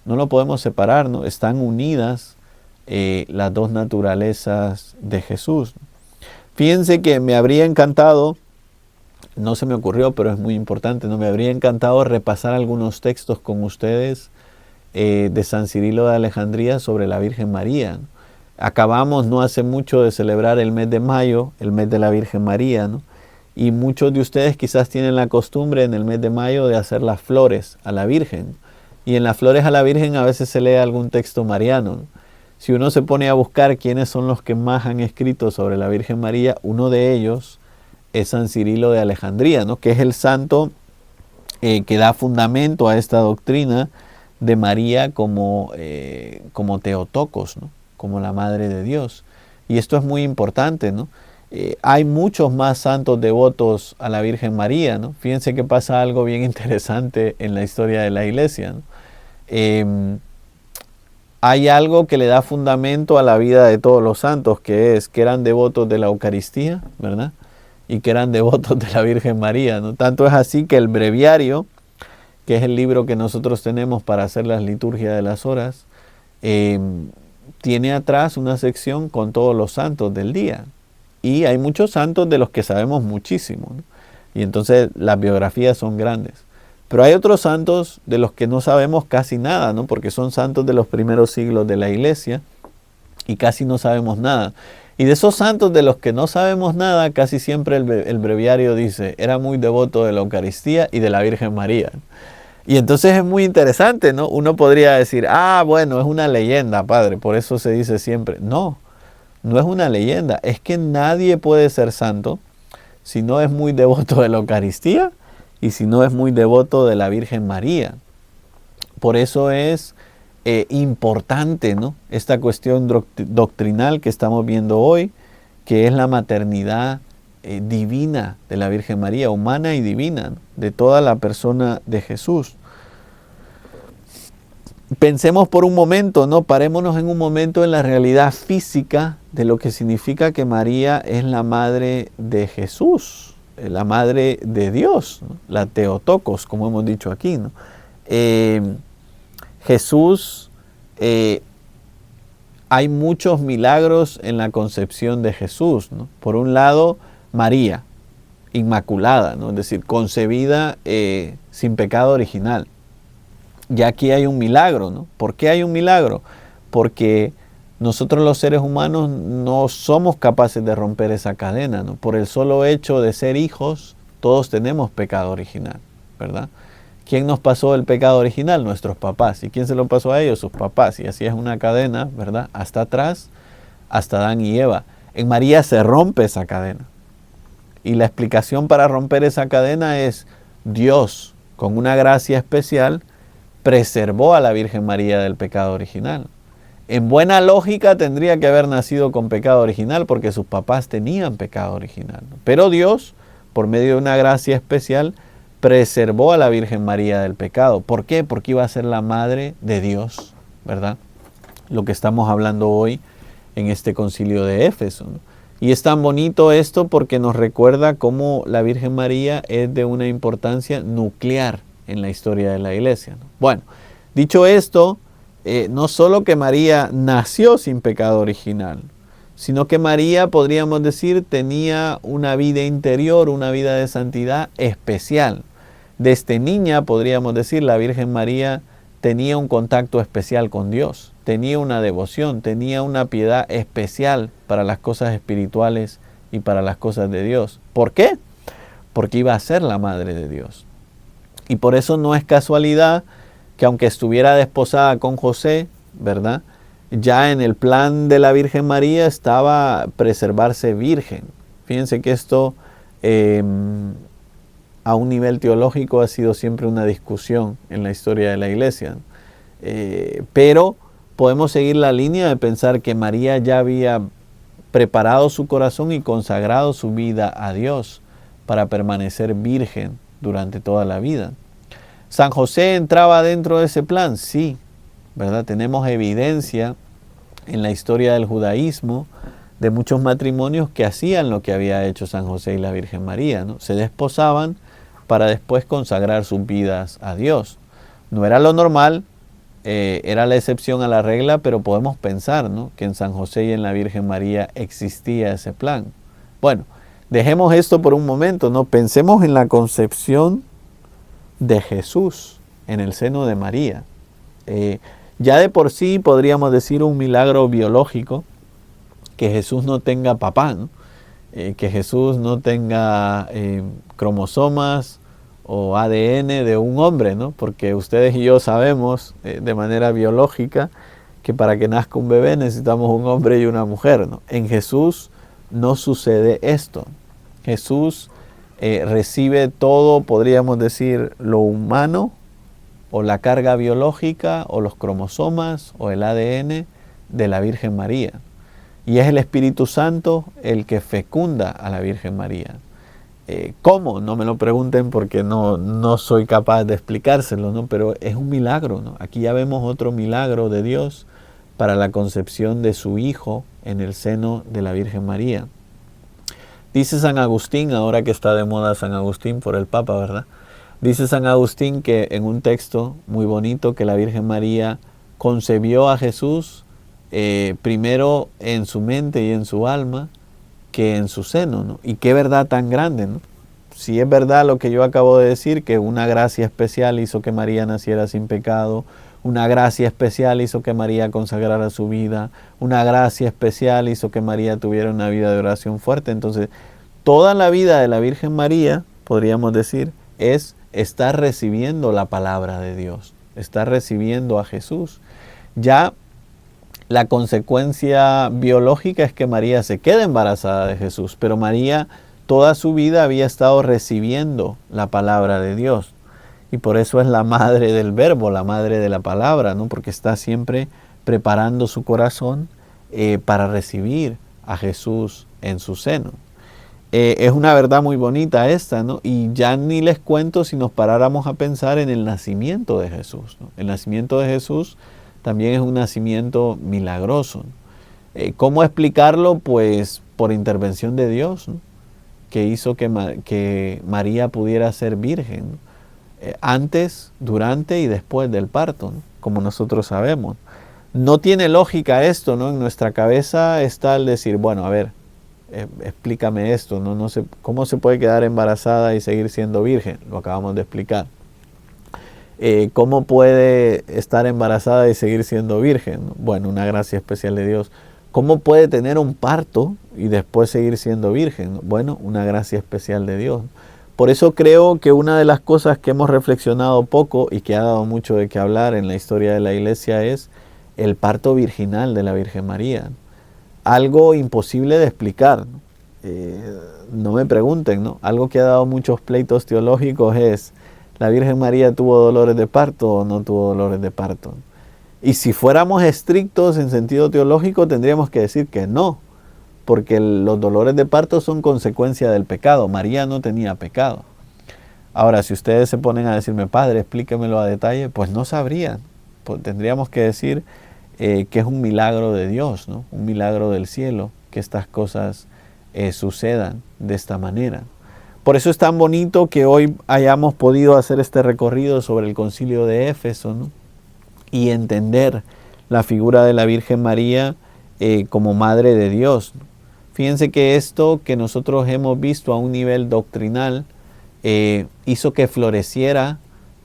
no lo podemos separar, ¿no? Están unidas las dos naturalezas de Jesús. Fíjense que me habría encantado, no se me ocurrió, pero es muy importante, ¿no? Me habría encantado repasar algunos textos con ustedes de San Cirilo de Alejandría sobre la Virgen María, ¿no? Acabamos no hace mucho de celebrar el mes de mayo, el mes de la Virgen María, ¿no? Y muchos de ustedes quizás tienen la costumbre en el mes de mayo de hacer las flores a la Virgen. Y en las flores a la Virgen a veces se lee algún texto mariano, ¿no? Si uno se pone a buscar quiénes son los que más han escrito sobre la Virgen María, uno de ellos es San Cirilo de Alejandría, ¿no? Que es el santo que da fundamento a esta doctrina de María como Theotokos, ¿no? Como la Madre de Dios. Y esto es muy importante, ¿no? Hay muchos más santos devotos a la Virgen María, ¿no? Fíjense que pasa algo bien interesante en la historia de la Iglesia, ¿no? Hay algo que le da fundamento a la vida de todos los santos, que es que eran devotos de la Eucaristía, ¿verdad? Y que eran devotos de la Virgen María, ¿no? Tanto es así que el breviario, que es el libro que nosotros tenemos para hacer las liturgias de las horas, tiene atrás una sección con todos los santos del día. Y hay muchos santos de los que sabemos muchísimo, ¿no? Y entonces las biografías son grandes. Pero hay otros santos de los que no sabemos casi nada, ¿no? Porque son santos de los primeros siglos de la Iglesia y casi no sabemos nada. Y de esos santos de los que no sabemos nada, casi siempre el breviario dice, era muy devoto de la Eucaristía y de la Virgen María. Y entonces es muy interesante, ¿no? Uno podría decir, bueno, es una leyenda, padre, por eso se dice siempre. No, no es una leyenda, es que nadie puede ser santo si no es muy devoto de la Eucaristía y si no es muy devoto de la Virgen María. Por eso es importante, ¿no? Esta cuestión doctrinal que estamos viendo hoy, que es la maternidad divina de la Virgen María, humana y divina, ¿no? De toda la persona de Jesús. Pensemos por un momento, ¿no? Parémonos en un momento en la realidad física de lo que significa que María es la madre de Jesús, la madre de Dios, ¿no? La Theotokos, como hemos dicho aquí, ¿no? Jesús, hay muchos milagros en la concepción de Jesús, ¿no? Por un lado, María, inmaculada, ¿no? Es decir, concebida sin pecado original. Y aquí hay un milagro, ¿no? ¿Por qué hay un milagro? Porque nosotros los seres humanos no somos capaces de romper esa cadena, ¿no? Por el solo hecho de ser hijos, todos tenemos pecado original, ¿verdad? ¿Quién nos pasó el pecado original? Nuestros papás. ¿Y quién se lo pasó a ellos? Sus papás. Y así es una cadena, ¿verdad? Hasta atrás, hasta Adán y Eva. En María se rompe esa cadena. Y la explicación para romper esa cadena es Dios, con una gracia especial, preservó a la Virgen María del pecado original. En buena lógica tendría que haber nacido con pecado original porque sus papás tenían pecado original. Pero Dios, por medio de una gracia especial, preservó a la Virgen María del pecado. ¿Por qué? Porque iba a ser la madre de Dios, ¿verdad? Lo que estamos hablando hoy en este concilio de Éfeso, ¿no? Y es tan bonito esto porque nos recuerda cómo la Virgen María es de una importancia nuclear en la historia de la Iglesia, ¿no? Bueno, dicho esto, no solo que María nació sin pecado original, sino que María, podríamos decir, tenía una vida interior, una vida de santidad especial. Desde niña, podríamos decir, la Virgen María tenía un contacto especial con Dios, tenía una devoción, tenía una piedad especial para las cosas espirituales y para las cosas de Dios. ¿Por qué? Porque iba a ser la madre de Dios. Y por eso no es casualidad que aunque estuviera desposada con José, ¿verdad? Ya en el plan de la Virgen María estaba preservarse virgen. Fíjense que esto a un nivel teológico ha sido siempre una discusión en la historia de la Iglesia. Pero podemos seguir la línea de pensar que María ya había preparado su corazón y consagrado su vida a Dios para permanecer virgen durante toda la vida. ¿San José entraba dentro de ese plan? Sí, ¿verdad? Tenemos evidencia en la historia del judaísmo de muchos matrimonios que hacían lo que había hecho San José y la Virgen María, ¿no? Se desposaban para después consagrar sus vidas a Dios. No era lo normal, era la excepción a la regla, pero podemos pensar, ¿no?, que en San José y en la Virgen María existía ese plan. Bueno, dejemos esto por un momento, ¿no? Pensemos en la concepción de Jesús en el seno de María. Ya de por sí podríamos decir un milagro biológico que Jesús no tenga papá, ¿no? Que Jesús no tenga cromosomas o ADN de un hombre, ¿no? Porque ustedes y yo sabemos de manera biológica que para que nazca un bebé necesitamos un hombre y una mujer, ¿no? En Jesús no sucede esto. Jesús recibe todo, podríamos decir, lo humano o la carga biológica o los cromosomas o el ADN de la Virgen María. Y es el Espíritu Santo el que fecunda a la Virgen María. ¿Cómo? No me lo pregunten porque no soy capaz de explicárselo, ¿no? Pero es un milagro, ¿no? Aquí ya vemos otro milagro de Dios para la concepción de su Hijo en el seno de la Virgen María. Dice San Agustín, ahora que está de moda San Agustín por el Papa, ¿verdad? Dice San Agustín que en un texto muy bonito que la Virgen María concebió a Jesús primero en su mente y en su alma que en su seno, ¿no? Y qué verdad tan grande, ¿no? Si es verdad lo que yo acabo de decir, que una gracia especial hizo que María naciera sin pecado, una gracia especial hizo que María consagrara su vida, una gracia especial hizo que María tuviera una vida de oración fuerte. Entonces, toda la vida de la Virgen María, podríamos decir, es estar recibiendo la palabra de Dios, estar recibiendo a Jesús. Ya la consecuencia biológica es que María se queda embarazada de Jesús, pero María toda su vida había estado recibiendo la palabra de Dios. Y por eso es la madre del verbo, la madre de la palabra, ¿no? Porque está siempre preparando su corazón para recibir a Jesús en su seno. Es una verdad muy bonita esta, ¿no? Y ya ni les cuento si nos paráramos a pensar en el nacimiento de Jesús, ¿no? El nacimiento de Jesús también es un nacimiento milagroso, ¿no? ¿Cómo explicarlo? Pues por intervención de Dios, ¿no?, que hizo que María pudiera ser virgen, ¿no?, antes, durante y después del parto, ¿no?, como nosotros sabemos. No tiene lógica esto, ¿no? En nuestra cabeza está el decir, bueno, a ver, explícame esto, ¿no? No sé, ¿cómo se puede quedar embarazada y seguir siendo virgen? Lo acabamos de explicar. ¿Cómo puede estar embarazada y seguir siendo virgen? Bueno, una gracia especial de Dios. ¿Cómo puede tener un parto y después seguir siendo virgen? Bueno, una gracia especial de Dios. Por eso creo que una de las cosas que hemos reflexionado poco y que ha dado mucho de qué hablar en la historia de la Iglesia es el parto virginal de la Virgen María. Algo imposible de explicar, ¿no? No me pregunten, ¿no? Algo que ha dado muchos pleitos teológicos es: ¿la Virgen María tuvo dolores de parto o no tuvo dolores de parto? Y si fuéramos estrictos en sentido teológico, tendríamos que decir que no, porque los dolores de parto son consecuencia del pecado. María no tenía pecado. Ahora, si ustedes se ponen a decirme, padre, explíquemelo a detalle, pues no sabrían. Pues tendríamos que decir que es un milagro de Dios, ¿no? Un milagro del cielo, que estas cosas sucedan de esta manera. Por eso es tan bonito que hoy hayamos podido hacer este recorrido sobre el Concilio de Éfeso, ¿no?, y entender la figura de la Virgen María como Madre de Dios, ¿no? Fíjense que esto que nosotros hemos visto a un nivel doctrinal hizo que floreciera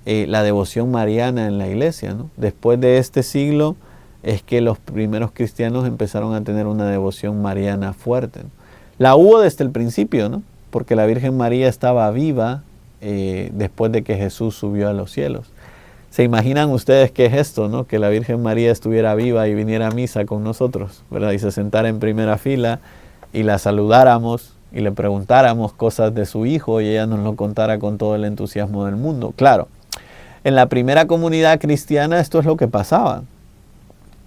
la devoción mariana en la Iglesia, ¿no? Después de este siglo es que los primeros cristianos empezaron a tener una devoción mariana fuerte, ¿no? La hubo desde el principio, ¿no?, porque la Virgen María estaba viva después de que Jesús subió a los cielos. ¿Se imaginan ustedes qué es esto, no? Que la Virgen María estuviera viva y viniera a misa con nosotros, ¿verdad? Y se sentara en primera fila y la saludáramos y le preguntáramos cosas de su hijo y ella nos lo contara con todo el entusiasmo del mundo. Claro, en la primera comunidad cristiana esto es lo que pasaba.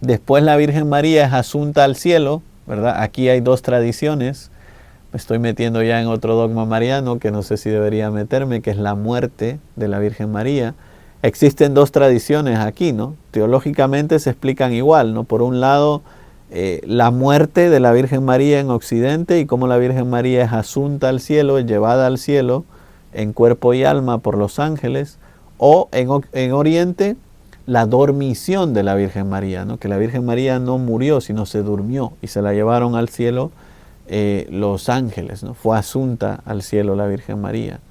Después la Virgen María es asunta al cielo, ¿verdad? Aquí hay dos tradiciones. Me estoy metiendo ya en otro dogma mariano que no sé si debería meterme, que es la muerte de la Virgen María. Existen dos tradiciones aquí, ¿no? Teológicamente se explican igual, ¿no? Por un lado, la muerte de la Virgen María en Occidente y cómo la Virgen María es asunta al cielo, llevada al cielo en cuerpo y alma por los ángeles, o en Oriente, la dormición de la Virgen María, ¿no? Que la Virgen María no murió, sino se durmió y se la llevaron al cielo los ángeles, ¿no? Fue asunta al cielo la Virgen María.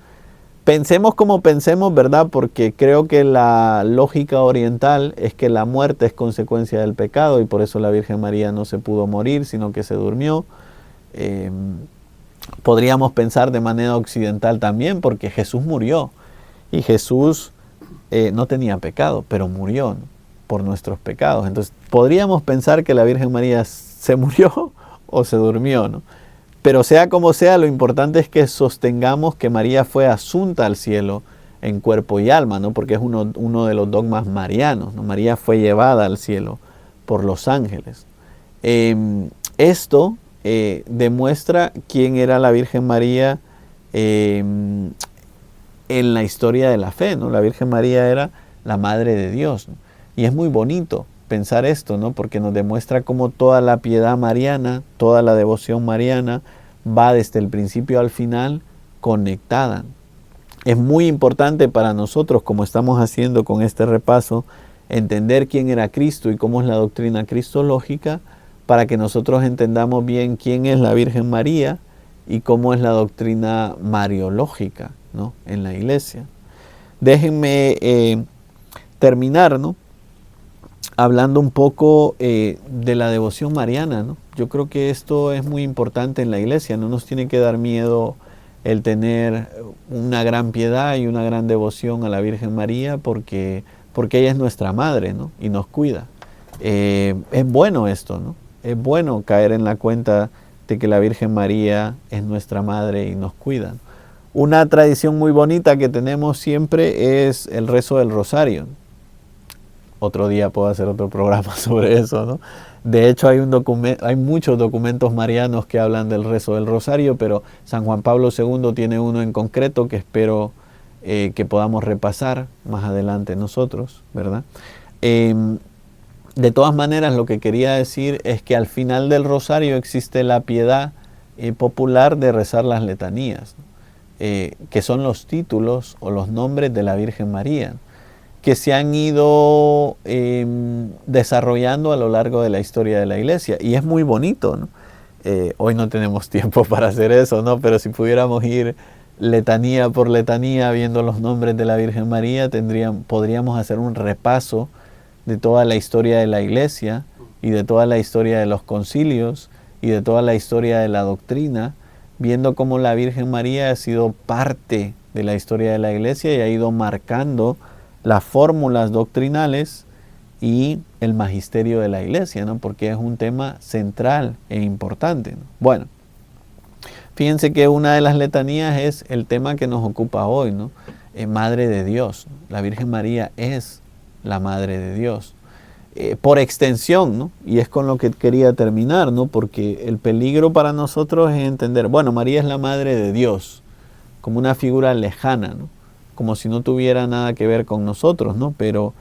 Pensemos como pensemos, ¿verdad? Porque creo que la lógica oriental es que la muerte es consecuencia del pecado y por eso la Virgen María no se pudo morir, sino que se durmió. Podríamos pensar de manera occidental también, porque Jesús murió y Jesús no tenía pecado, pero murió, ¿no? Por nuestros pecados. Entonces, podríamos pensar que la Virgen María se murió o se durmió, ¿no? Pero sea como sea, lo importante es que sostengamos que María fue asunta al cielo en cuerpo y alma, ¿no? Porque es uno de los dogmas marianos, ¿no? María fue llevada al cielo por los ángeles. Esto demuestra quién era la Virgen María en la historia de la fe, ¿no? La Virgen María era la Madre de Dios, ¿no? Y es muy bonito pensar esto, ¿no? Porque nos demuestra cómo toda la piedad mariana, toda la devoción mariana va desde el principio al final conectada. Es muy importante para nosotros, como estamos haciendo con este repaso, entender quién era Cristo y cómo es la doctrina cristológica, para que nosotros entendamos bien quién es la Virgen María y cómo es la doctrina mariológica, ¿no? En la iglesia. Déjenme terminar, ¿no? Hablando un poco de la devoción mariana, ¿no? Yo creo que esto es muy importante en la iglesia. No nos tiene que dar miedo el tener una gran piedad y una gran devoción a la Virgen María porque ella es nuestra madre, ¿no? Y nos cuida. Es bueno esto, ¿no? Es bueno caer en la cuenta de que la Virgen María es nuestra madre y nos cuida. Una tradición muy bonita que tenemos siempre es el rezo del rosario. Otro día puedo hacer otro programa sobre eso, ¿no? De hecho, hay muchos documentos marianos que hablan del rezo del rosario, pero San Juan Pablo II tiene uno en concreto que espero que podamos repasar más adelante nosotros, ¿verdad? De todas maneras, lo que quería decir es que al final del rosario existe la piedad popular de rezar las letanías, ¿no? Que son los títulos o los nombres de la Virgen María, que se han ido desarrollando a lo largo de la historia de la iglesia. Y es muy bonito, ¿no? Hoy no tenemos tiempo para hacer eso, ¿no? Pero si pudiéramos ir letanía por letanía viendo los nombres de la Virgen María, podríamos hacer un repaso de toda la historia de la iglesia y de toda la historia de los concilios y de toda la historia de la doctrina, viendo cómo la Virgen María ha sido parte de la historia de la iglesia y ha ido marcando las fórmulas doctrinales y el magisterio de la iglesia, ¿no? Porque es un tema central e importante, ¿no? Bueno, fíjense que una de las letanías es el tema que nos ocupa hoy, ¿no? Madre de Dios. La Virgen María es la Madre de Dios. Por extensión, ¿no? Y es con lo que quería terminar, ¿no? Porque el peligro para nosotros es entender, bueno, María es la Madre de Dios, como una figura lejana, ¿no? Como si no tuviera nada que ver con nosotros, ¿no? Pero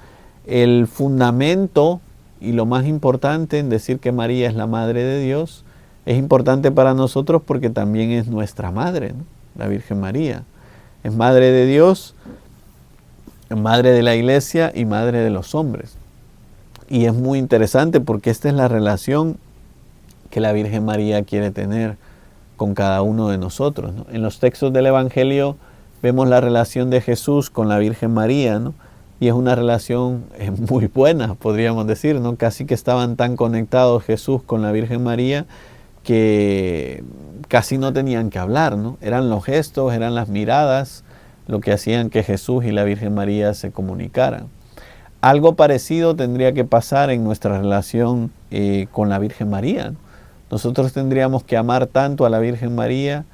el fundamento y lo más importante en decir que María es la Madre de Dios es importante para nosotros porque también es nuestra Madre, ¿no? La Virgen María. Es Madre de Dios, Madre de la Iglesia y Madre de los hombres. Y es muy interesante porque esta es la relación que la Virgen María quiere tener con cada uno de nosotros, ¿no? En los textos del Evangelio vemos la relación de Jesús con la Virgen María, ¿no? Y es una relación muy buena, podríamos decir, ¿no? Casi que estaban tan conectados Jesús con la Virgen María que casi no tenían que hablar, ¿no? Eran los gestos, eran las miradas, lo que hacían que Jesús y la Virgen María se comunicaran. Algo parecido tendría que pasar en nuestra relación con la Virgen María, ¿no? Nosotros tendríamos que amar tanto a la Virgen María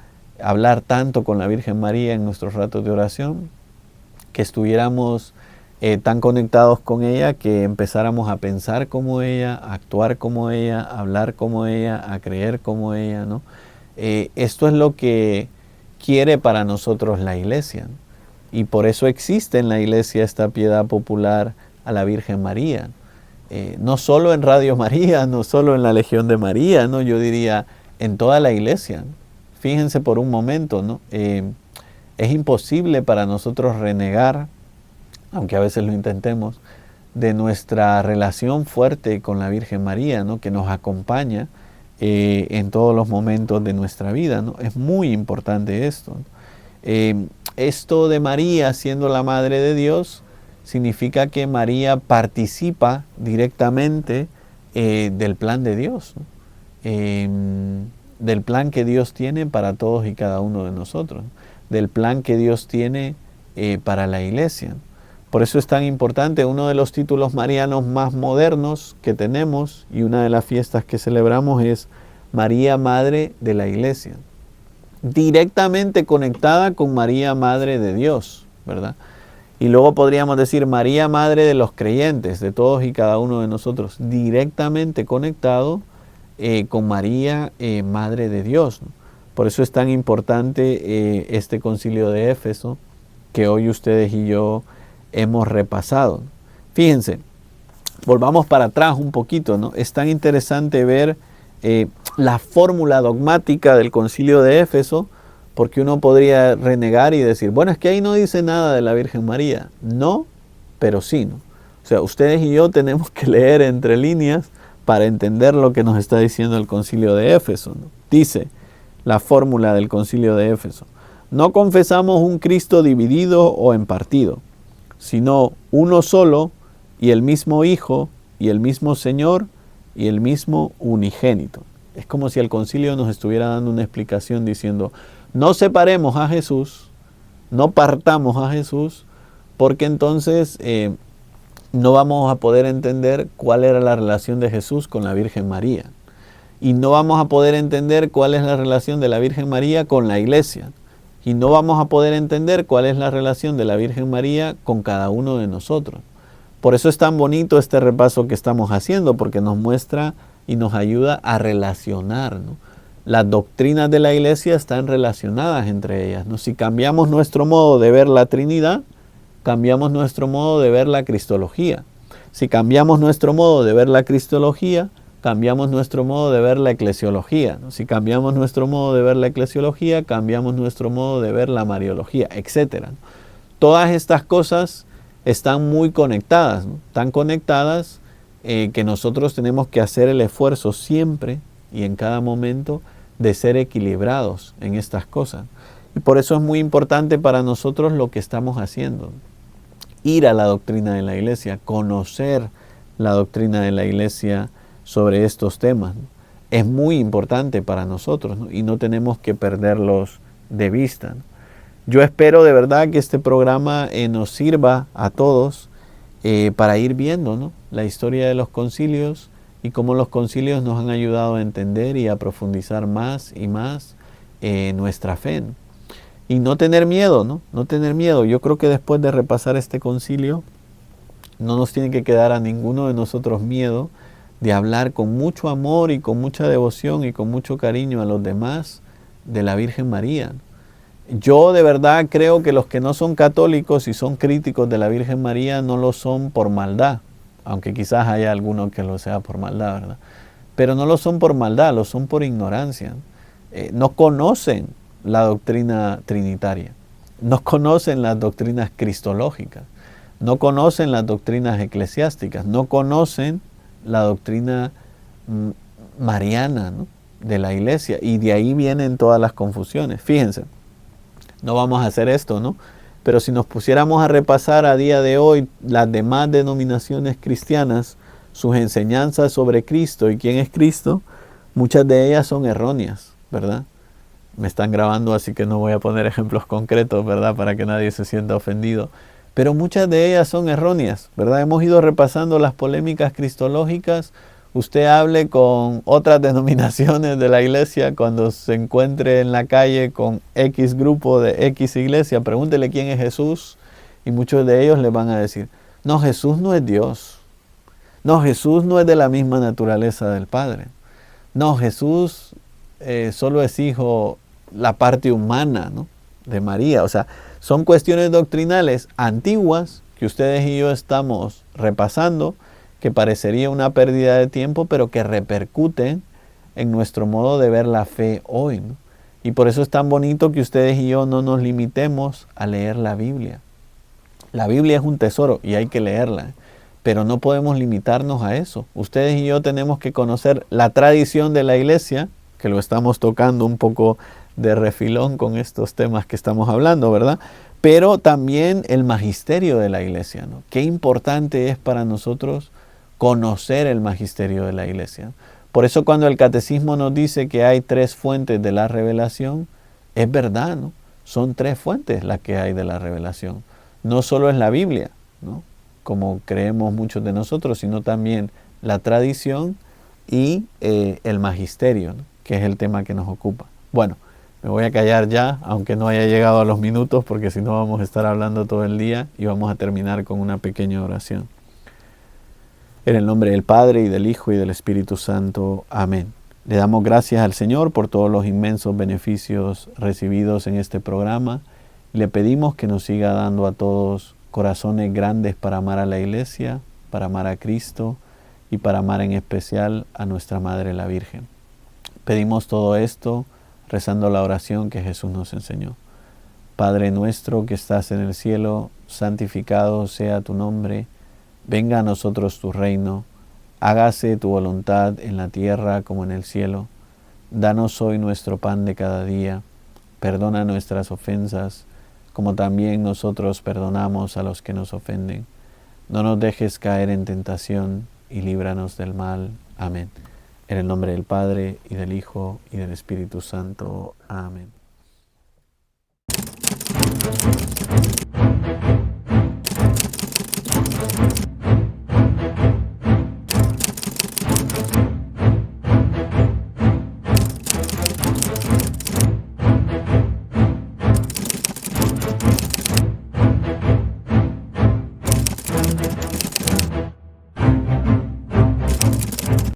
hablar tanto con la Virgen María en nuestros ratos de oración, que estuviéramos tan conectados con ella que empezáramos a pensar como ella, a actuar como ella, a hablar como ella, a creer como ella, ¿no? Esto es lo que quiere para nosotros la Iglesia, ¿no? Y por eso existe en la Iglesia esta piedad popular a la Virgen María. No solo en Radio María, no solo en la Legión de María, ¿no? Yo diría en toda la Iglesia, ¿no? Fíjense por un momento, ¿no? Es imposible para nosotros renegar, aunque a veces lo intentemos, de nuestra relación fuerte con la Virgen María, ¿no? Que nos acompaña en todos los momentos de nuestra vida, ¿no? Es muy importante esto, ¿no? Esto de María siendo la Madre de Dios significa que María participa directamente del plan de Dios, ¿no? Del plan que Dios tiene para todos y cada uno de nosotros, ¿no? Del plan que Dios tiene para la Iglesia. Por eso es tan importante, uno de los títulos marianos más modernos que tenemos y una de las fiestas que celebramos es María Madre de la Iglesia, directamente conectada con María Madre de Dios, ¿verdad? Y luego podríamos decir María Madre de los creyentes, de todos y cada uno de nosotros, directamente conectado con María Madre de Dios, ¿no? Por eso es tan importante este concilio de Éfeso que hoy ustedes y yo hemos repasado. Fíjense, volvamos para atrás un poquito, ¿no? Es tan interesante ver la fórmula dogmática del concilio de Éfeso, porque uno podría renegar y decir, bueno, es que ahí no dice nada de la Virgen María. No, pero sí, ¿no? O sea, ustedes y yo tenemos que leer entre líneas para entender lo que nos está diciendo el concilio de Éfeso, ¿no? Dice la fórmula del concilio de Éfeso: no confesamos un Cristo dividido o en partido, sino uno solo y el mismo Hijo y el mismo Señor y el mismo unigénito. Es como si el concilio nos estuviera dando una explicación diciendo, no separemos a Jesús, no partamos a Jesús, porque entonces no vamos a poder entender cuál era la relación de Jesús con la Virgen María. Y no vamos a poder entender cuál es la relación de la Virgen María con la Iglesia. Y no vamos a poder entender cuál es la relación de la Virgen María con cada uno de nosotros. Por eso es tan bonito este repaso que estamos haciendo, porque nos muestra y nos ayuda a relacionar, ¿no? Las doctrinas de la Iglesia están relacionadas entre ellas, ¿no? Si cambiamos nuestro modo de ver la Trinidad, cambiamos nuestro modo de ver la Cristología. Si cambiamos nuestro modo de ver la Cristología, cambiamos nuestro modo de ver la eclesiología, ¿no? Si cambiamos nuestro modo de ver la eclesiología, cambiamos nuestro modo de ver la mariología, etc., ¿no? Todas estas cosas están muy conectadas, ¿no? Tan conectadas que nosotros tenemos que hacer el esfuerzo siempre y en cada momento de ser equilibrados en estas cosas. Y por eso es muy importante para nosotros lo que estamos haciendo. Ir a la doctrina de la Iglesia, conocer la doctrina de la Iglesia sobre estos temas, ¿no? Es muy importante para nosotros, ¿no? Y no tenemos que perderlos de vista, ¿no? Yo espero de verdad que este programa nos sirva a todos para ir viendo, ¿no?, la historia de los concilios y cómo los concilios nos han ayudado a entender y a profundizar más y más nuestra fe, ¿no? Y no tener miedo, ¿no? No tener miedo. Yo creo que después de repasar este concilio, no nos tiene que quedar a ninguno de nosotros miedo de hablar con mucho amor y con mucha devoción y con mucho cariño a los demás de la Virgen María. Yo de verdad creo que los que no son católicos y son críticos de la Virgen María no lo son por maldad, aunque quizás haya alguno que lo sea por maldad, ¿verdad? Pero no lo son por maldad, lo son por ignorancia. No conocen la doctrina trinitaria, no conocen las doctrinas cristológicas, no conocen las doctrinas eclesiásticas, no conocen la doctrina mariana, ¿no?, de la Iglesia, y de ahí vienen todas las confusiones. Fíjense, no vamos a hacer esto, ¿no? Pero si nos pusiéramos a repasar a día de hoy las demás denominaciones cristianas, sus enseñanzas sobre Cristo y quién es Cristo, muchas de ellas son erróneas, ¿verdad? Me están grabando, así que no voy a poner ejemplos concretos, ¿verdad?, para que nadie se sienta ofendido. Pero muchas de ellas son erróneas, ¿verdad? Hemos ido repasando las polémicas cristológicas usted hable con otras denominaciones de la iglesia, cuando se encuentre en la calle con X grupo de X iglesia, pregúntele quién es Jesús y muchos de ellos le van a decir, no, Jesús no es Dios. No, Jesús no es de la misma naturaleza del Padre. No, Jesús solo es hijo, la parte humana, ¿no?, de María. O sea, son cuestiones doctrinales antiguas que ustedes y yo estamos repasando, que parecería una pérdida de tiempo, pero que repercuten en nuestro modo de ver la fe hoy, ¿no? Y por eso es tan bonito que ustedes y yo no nos limitemos a leer la Biblia. La Biblia es un tesoro y hay que leerla, pero no podemos limitarnos a eso. Ustedes y yo tenemos que conocer la tradición de la iglesia, que lo estamos tocando un poco de refilón con estos temas que estamos hablando, ¿verdad? Pero también el magisterio de la iglesia, ¿no? Qué importante es para nosotros conocer el magisterio de la iglesia. Por eso cuando el catecismo nos dice que hay 3 fuentes de la revelación, es verdad, ¿no? Son 3 fuentes las que hay de la revelación. No solo es la Biblia, ¿no?, como creemos muchos de nosotros, sino también la tradición y el magisterio, ¿no?, que es el tema que nos ocupa. Bueno, me voy a callar ya, aunque no haya llegado a los minutos, porque si no vamos a estar hablando todo el día y vamos a terminar con una pequeña oración. En el nombre del Padre, y del Hijo, y del Espíritu Santo. Amén. Le damos gracias al Señor por todos los inmensos beneficios recibidos en este programa. Le pedimos que nos siga dando a todos corazones grandes para amar a la Iglesia, para amar a Cristo y para amar en especial a nuestra Madre la Virgen. Pedimos todo esto rezando la oración que Jesús nos enseñó. Padre nuestro que estás en el cielo, santificado sea tu nombre. Venga a nosotros tu reino. Hágase tu voluntad en la tierra como en el cielo. Danos hoy nuestro pan de cada día. Perdona nuestras ofensas, como también nosotros perdonamos a los que nos ofenden. No nos dejes caer en tentación y líbranos del mal. Amén. En el nombre del Padre, y del Hijo, y del Espíritu Santo. Amén.